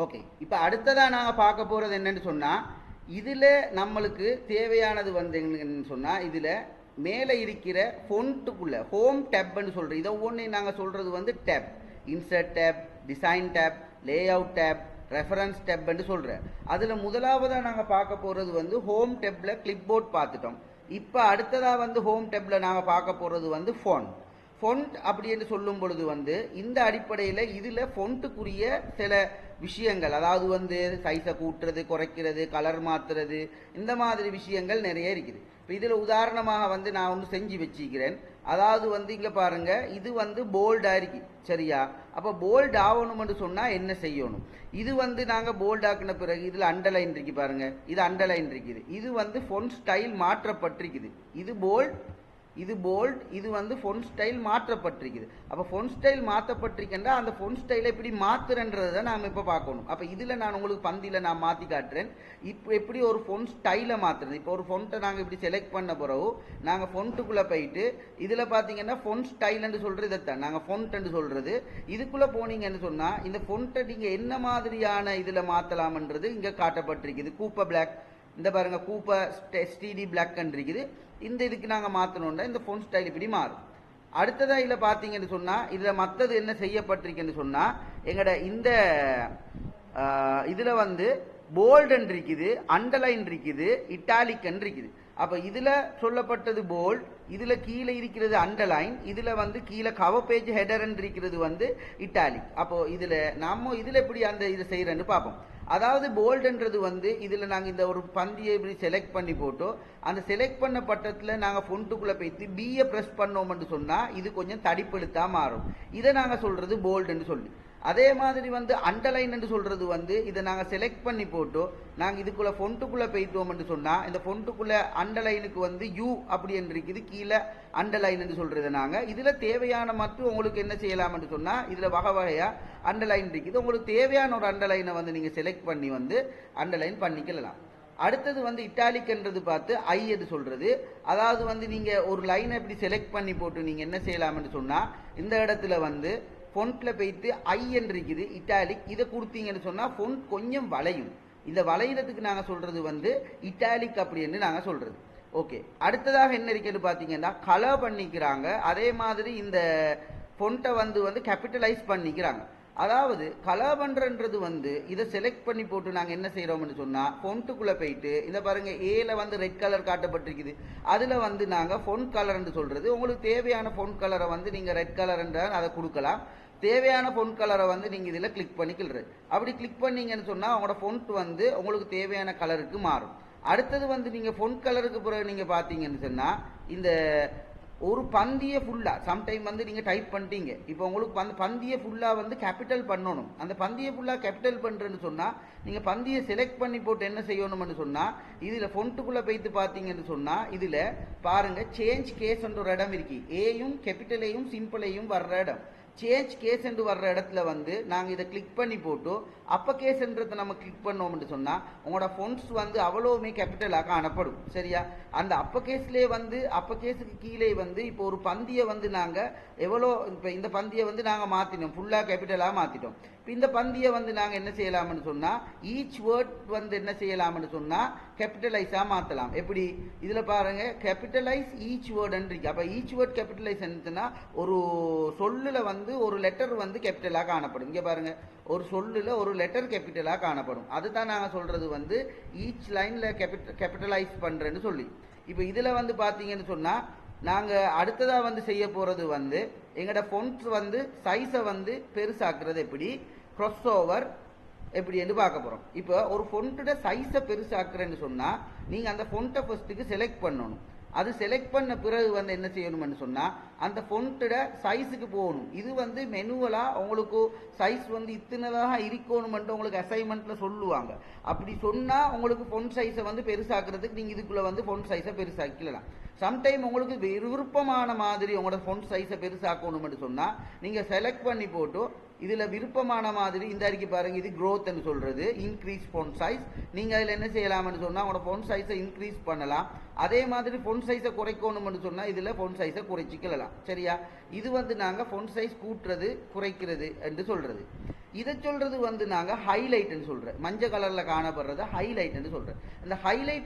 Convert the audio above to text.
Okay, இப்போ அடுத்ததாக நாங்கள் பார்க்க போகிறது என்னன்னு சொன்னால், இதில் நம்மளுக்கு தேவையானது வந்து என்னன்னு சொன்னால், இதில் மேலே இருக்கிற ஃபொண்ட்டுக்குள்ளே ஹோம் டேப்னு சொல்கிறோம். இதை ஒவ்வொன்று நாங்கள் சொல்கிறது வந்து tab, insert tab, design tab, layout tab, reference டேப்னு சொல்கிறேன். அதில் முதலாவதாக நாங்கள் பார்க்க போகிறது வந்து ஹோம் டேப்பில் கிளிப் போர்ட் பார்த்துட்டோம். இப்போ அடுத்ததாக வந்து ஹோம் டேப்பில் நாங்கள் பார்க்க போகிறது வந்து ஃபோன். ஃபொண்ட் அப்படி என்று சொல்லும் பொழுது வந்து இந்த அடிப்படையில் இதில் ஃபொண்ட்டுக்குரிய சில விஷயங்கள், அதாவது வந்து சைஸை கூட்டுறது, குறைக்கிறது, கலர் மாற்றுறது, இந்த மாதிரி விஷயங்கள் நிறைய இருக்குது. இப்போ இதில் உதாரணமாக வந்து நான் ஒன்று செஞ்சு வச்சுக்கிறேன். அதாவது வந்து இங்கே பாருங்கள், இது வந்து போல்டாக இருக்கு, சரியா? அப்போ போல்ட் ஆகணும்னு சொன்னால் என்ன செய்யணும்? இது வந்து நாங்கள் போல்டாக்குன பிறகு இதில் அண்டர்லைன் இருக்கு பாருங்கள், இது அண்டர்லைன் இருக்குது. இது வந்து ஃபொண்ட் ஸ்டைல் மாற்றப்பட்டிருக்குது. இது போல்ட், இது போல்ட், இது வந்து ஃபொண்ட் ஸ்டைல் மாற்றப்பட்டிருக்குது. அப்போ ஃபொண்ட் ஸ்டைல் மாற்றப்பட்டிருக்கின்றா அந்த ஃபொண்ட் ஸ்டைலை எப்படி மாற்றுறன்றதை தான் நாம் இப்போ பார்க்கணும். அப்போ இதில் நான் உங்களுக்கு பந்தியில் நான் மாற்றி காட்டுறேன். இப்போ எப்படி ஒரு ஃபொண்ட் ஸ்டைலை மாற்றுறது. இப்போ ஒரு ஃபொண்ட்டை நாங்கள் இப்படி செலக்ட் பண்ண பிறகு நாங்கள் ஃபொண்ட்டுக்குள்ளே போயிட்டு இதில் பார்த்தீங்கன்னா ஃபொண்ட் ஸ்டைல்னு சொல்கிறது இதைத்தான் நாங்கள் ஃபொண்ட்னு சொல்கிறது. இதுக்குள்ளே போனீங்கன்னு சொன்னால் இந்த ஃபொண்ட்டை நீங்கள் என்ன மாதிரியான இதில் மாற்றலாம்ன்றது இங்கே காட்டப்பட்டிருக்குது. கூப்பர் பிளாக், இந்த பாருங்க கூப்பர் ஸ்டீடி பிளாக் இருக்குது. இந்த இதுக்கு நாங்கள் மாற்றணுன்னா இந்த ஃபோன் ஸ்டைல் இப்படி மாறும். அடுத்ததாக இதில் பார்த்தீங்கன்னு சொன்னால் இதில் மற்றது என்ன செய்யப்பட்டிருக்குன்னு சொன்னால் எங்களோட இந்த இதில் வந்து போல்டுன்னு இருக்குது, அண்டர்லைன் இருக்குது, இட்டாலிக்கன் இருக்குது. அப்போ இதில் சொல்லப்பட்டது போல்ட், இதில் கீழே இருக்கிறது அண்டர்லைன், இதில் வந்து கீழே கவர் பேஜ் ஹெடர்ன்னு இருக்கிறது வந்து இட்டாலிக். அப்போது இதில் நம்ம இதில் எப்படி அந்த இதை செய்கிறேன்னு பார்ப்போம். அதாவது போல்டுன்றது வந்து இதில் நாங்கள் இந்த ஒரு பந்தியை இப்படி செலக்ட் பண்ணி போட்டோம். அந்த செலக்ட் பண்ண பட்டத்தில் நாங்கள் ஃபொண்ட்டுக்குள்ளே போய்த்து பிஏ ப்ரெஸ் பண்ணோம்னு சொன்னால் இது கொஞ்சம் தடிப்பெழுத்தாக மாறும். இதை நாங்கள் சொல்கிறது போல்டுன்னு சொல்லி. அதே மாதிரி வந்து அண்டர்லைன் என்று சொல்கிறது வந்து இதை நாங்கள் செலக்ட் பண்ணி போட்டோம், நாங்கள் இதுக்குள்ளே ஃபொண்ட்டுக்குள்ளே போய்த்தோம்னு சொன்னால் இந்த ஃபொண்ட்டுக்குள்ளே அண்டர்லைனுக்கு வந்து யூ அப்படி என்று இருக்குது, கீழே அண்டர்லைன் என்று சொல்கிறது. நாங்கள் இதில் தேவையான மற்றும் உங்களுக்கு என்ன செய்யலாம்னு சொன்னால் இதில் வகை வகையாக அண்டர்லைன் இருக்குது. உங்களுக்கு தேவையான ஒரு அண்டர்லைனை வந்து நீங்கள் செலக்ட் பண்ணி வந்து அண்டர்லைன் பண்ணிக்கலாம். அடுத்தது வந்து இட்டாலிக்ன்றது பார்த்து ஐ எது சொல்கிறது. அதாவது வந்து நீங்கள் ஒரு லைனை எப்படி செலக்ட் பண்ணி போட்டு நீங்கள் என்ன செய்யலாம்னு சொன்னால் இந்த இடத்துல வந்து ஃபொண்ட்டில் போய்த்து ஐ என்று இருக்குது இட்டாலிக், இதை கொடுத்தீங்கன்னு சொன்னால் ஃபொண்ட் கொஞ்சம் வளையும். இந்த வளையிறதுக்கு நாங்கள் சொல்கிறது வந்து இட்டாலிக் அப்படின்னு நாங்கள் சொல்கிறது. ஓகே, அடுத்ததாக என்ன இருக்குன்னு பார்த்தீங்கன்னா கலர் பண்ணிக்கிறாங்க. அதே மாதிரி இந்த ஃபொண்ட்டை வந்து கேபிட்டலைஸ் பண்ணிக்கிறாங்க. அதாவது கலர் பண்ணுறன்றது வந்து இதை செலக்ட் பண்ணி போட்டு நாங்கள் என்ன செய்கிறோம்னு சொன்னால் ஃபொண்ட்டுக்குள்ளே போயிட்டு இந்த பாருங்கள் ஏல வந்து ரெட் கலர் காட்டப்பட்டிருக்குது, அதில் வந்து நாங்கள் ஃபொண்ட் கலர்ன்னு சொல்கிறது. உங்களுக்கு தேவையான ஃபொண்ட் கலரை வந்து நீங்கள் ரெட் கலர்ன்ற அதை கொடுக்கலாம். தேவையான ஃபொண்ட் கலரை வந்து நீங்கள் இதில் கிளிக் பண்ணிக்கிறது. அப்படி கிளிக் பண்ணிங்கன்னு சொன்னால் உங்களோட ஃபொண்ட் வந்து உங்களுக்கு தேவையான கலருக்கு மாறும். அடுத்தது வந்து நீங்கள் ஃபொண்ட் கலருக்கு பிறகு நீங்கள் பார்த்தீங்கன்னு சொன்னால் இந்த ஒரு பந்தியை ஃபுல்லாக சம்டைம் வந்து நீங்கள் டைப் பண்ணிட்டீங்க, இப்போ உங்களுக்கு அந்த பந்தியை ஃபுல்லாக வந்து கேபிட்டல் பண்ணணும். அந்த பந்தியை ஃபுல்லாக கேபிட்டல் பண்ணுறேன்னு சொன்னால் நீங்கள் பந்தியை செலக்ட் பண்ணி போட்டு என்ன செய்யணும்னு சொன்னால் இதில் ஃபொண்ட்டுக்குள்ளே போய்த்து பார்த்தீங்கன்னு சொன்னால் இதில் பாருங்கள் சேஞ்ச் கேஸ்ன்ற ஒரு இடம் இருக்கு. ஏயும் கேபிட்டலையும் சிம்பிளையும் வர்ற இடம். சேஞ்ச் கேஸ் என்று வர்ற இடத்துல வந்து நாங்கள் இதை கிளிக் பண்ணி போட்டு அப்போ கேஸ்ன்றதை நம்ம கிளிக் பண்ணோம்னு சொன்னால் உங்களோட ஃபொண்ட்ஸ் வந்து அவ்வளோவுமே கேபிட்டலாக காணப்படும், சரியா? அந்த அப்போ கேஸ்லேயே வந்து அப்போ கேஸுக்கு கீழே வந்து இப்போ ஒரு பந்தியை வந்து நாங்கள் எவ்வளோ இப்போ இந்த பந்தியை வந்து நாங்கள் மாற்றினோம், ஃபுல்லாக கேபிட்டலாக மாற்றிட்டோம். இப்போ இந்த பந்தியை வந்து நாங்கள் என்ன செய்யலாம்னு சொன்னால் ஈச் வேர்ட் வந்து என்ன செய்யலாம்னு சொன்னால் கேபிட்டலைஸாக மாற்றலாம். எப்படி இதில் பாருங்கள் கேபிட்டலைஸ் ஈச் வேர்டுன்னு இருக்கு. அப்போ ஈச் வேர்ட் கேபிட்டலைஸ் என்னன்னா ஒரு சொல்லில் வந்து ஒரு லெட்டர் வந்து கேபிட்டலாக காணப்படும். இங்கே பாருங்கள் ஒரு சொல்லில் ஒரு லெட்டர் கேபிட்டலாக காணப்படும். அதுதான் நாங்கள் சொல்கிறது வந்து ஈச் லைனில் கேபிட்டலைஸ் பண்ணுறேன்னு சொல்லி. இப்போ இதில் வந்து பார்த்தீங்கன்னு சொன்னால் நாங்கள் அடுத்ததாக வந்து செய்ய போகிறது வந்து எங்களோட ஃபொண்ட்ஸ் வந்து சைஸை வந்து பெருசாக்குறது எப்படி, க்ராஸ் ஓவர் எப்படி என்று பார்க்க போகிறோம். இப்போ ஒரு ஃபொண்ட்டோட சைஸை பெருசாக்குறேன்னு சொன்னால் நீங்கள் அந்த ஃபொண்ட்டை ஃபஸ்ட்டுக்கு செலக்ட் பண்ணணும். அது செலக்ட் பண்ண பிறகு வந்து என்ன செய்யணும்னு சொன்னால் அந்த ஃபொண்ட்டோட சைஸுக்கு போகணும். இது வந்து மெனுவலாக உங்களுக்கு சைஸ் வந்து இத்தனைதாக இருக்கணுமென்ட்டு உங்களுக்கு அசைன்மெண்ட்டில் சொல்லுவாங்க. அப்படி சொன்னால் உங்களுக்கு ஃபொண்ட் சைஸை வந்து பெருசாக்குறதுக்கு நீங்கள் இதுக்குள்ளே வந்து ஃபொண்ட் சைஸை பெருசாக்கலாம். சம்டைம் உங்களுக்கு விருப்பமான மாதிரி உங்களோட ஃபொண்ட் சைஸை பெருசாக்கணும்னு சொன்னால் நீங்கள் செலக்ட் பண்ணி போட்டு இதில் விருப்பமான மாதிரி இந்த அறிக்கை பாருங்கள், இது க்ரோத்ன்னு சொல்கிறது, இன்க்ரீஸ் ஃபொண்ட் சைஸ். நீங்கள் அதில் என்ன செய்யலாம்னு சொன்னால் உங்களோட ஃபொண்ட் சைஸை இன்க்ரீஸ் பண்ணலாம். அதே மாதிரி ஃபொண்ட் சைஸை குறைக்கணும்னு சொன்னால் இதில் ஃபொண்ட் சைஸை குறைச்சிக்கலாம். சரியா? இது வந்து நாங்கள் ஃபொண்ட் சைஸ் கூட்டுறது குறைக்கிறது என்று சொல்கிறது. இதை சொல்கிறது வந்து நாங்கள் ஹைலைட்னு சொல்கிறேன். மஞ்சள் கலரில் காணப்படுறது ஹைலைட்னு சொல்கிறேன். இந்த ஹைலைட்